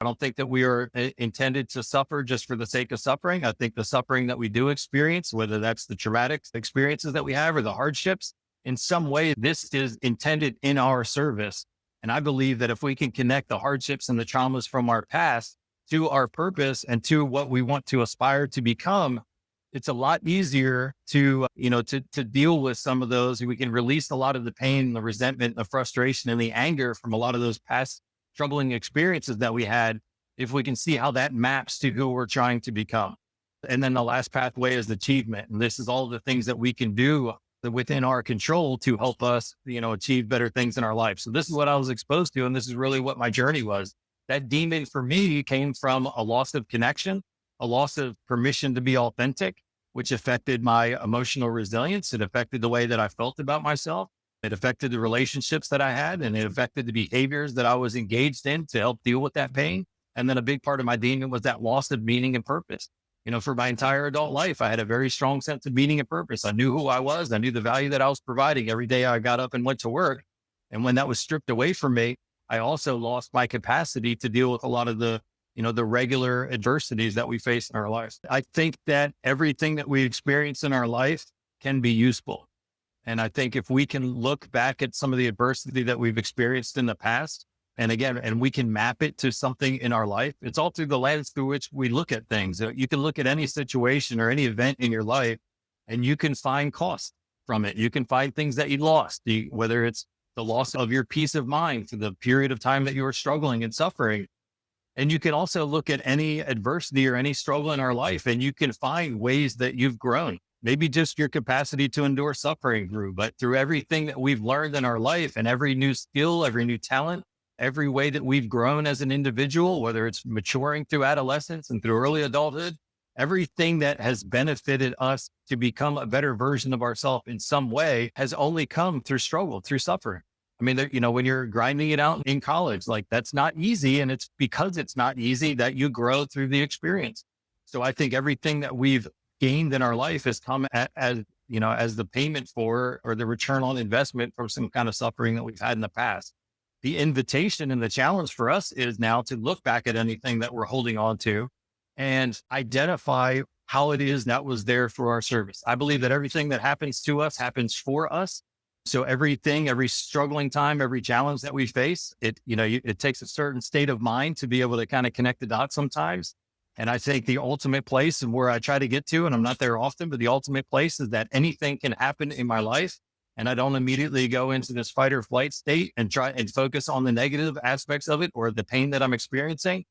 I don't think that we are intended to suffer just for the sake of suffering. I think the suffering that we do experience, whether that's the traumatic experiences that we have or the hardships, in some way, this is intended in our service. And I believe that if we can connect the hardships and the traumas from our past to our purpose and to what we want to aspire to become, it's a lot easier to, to deal with some of those. We can release a lot of the pain, the resentment, the frustration, and the anger from a lot of those past troubling experiences that we had, if we can see how that maps to who we're trying to become. And then the last pathway is achievement. And this is all the things that we can do within our control to help us, achieve better things in our life. So this is what I was exposed to. And this is really what my journey was. That demon for me came from a loss of connection, a loss of permission to be authentic, which affected my emotional resilience. It affected the way that I felt about myself. It affected the relationships that I had, and it affected the behaviors that I was engaged in to help deal with that pain. And then a big part of my demon was that loss of meaning and purpose. For my entire adult life, I had a very strong sense of meaning and purpose. I knew who I was. I knew the value that I was providing every day I got up and went to work. And when that was stripped away from me, I also lost my capacity to deal with a lot of the regular adversities that we face in our lives. I think that everything that we experience in our life can be useful. And I think if we can look back at some of the adversity that we've experienced in the past, and we can map it to something in our life, it's all through the lens through which we look at things. You can look at any situation or any event in your life, and you can find cost from it. You can find things that you lost, whether it's the loss of your peace of mind for the period of time that you were struggling and suffering. And you can also look at any adversity or any struggle in our life, and you can find ways that you've grown. Maybe just your capacity to endure suffering grew, but through everything that we've learned in our life and every new skill, every new talent, every way that we've grown as an individual, whether it's maturing through adolescence and through early adulthood, everything that has benefited us to become a better version of ourselves in some way has only come through struggle, through suffering. I mean, when you're grinding it out in college, like that's not easy. And it's because it's not easy that you grow through the experience. So I think everything that we've gained in our life has come as the payment for, or the return on investment from some kind of suffering that we've had in the past. The invitation and the challenge for us is now to look back at anything that we're holding on to and identify how it is that was there for our service. I believe that everything that happens to us happens for us. So every struggling time, every challenge that we face, it takes a certain state of mind to be able to kind of connect the dots sometimes. And I think the ultimate place and where I try to get to, and I'm not there often, but the ultimate place is that anything can happen in my life. And I don't immediately go into this fight or flight state and try and focus on the negative aspects of it or the pain that I'm experiencing,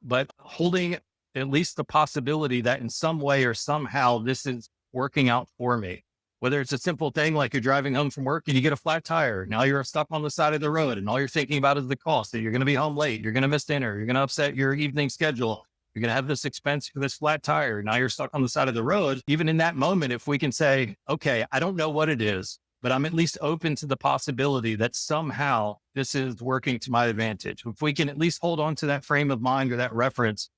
but holding at least the possibility that in some way or somehow this is working out for me. Whether it's a simple thing like you're driving home from work and you get a flat tire. Now you're stuck on the side of the road and all you're thinking about is the cost that you're going to be home late. You're going to miss dinner. You're going to upset your evening schedule. You're going to have this expense for this flat tire. Now you're stuck on the side of the road. Even in that moment, if we can say, okay, I don't know what it is, but I'm at least open to the possibility that somehow this is working to my advantage. If we can at least hold on to that frame of mind or that reference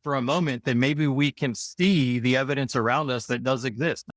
for a moment, then maybe we can see the evidence around us that does exist.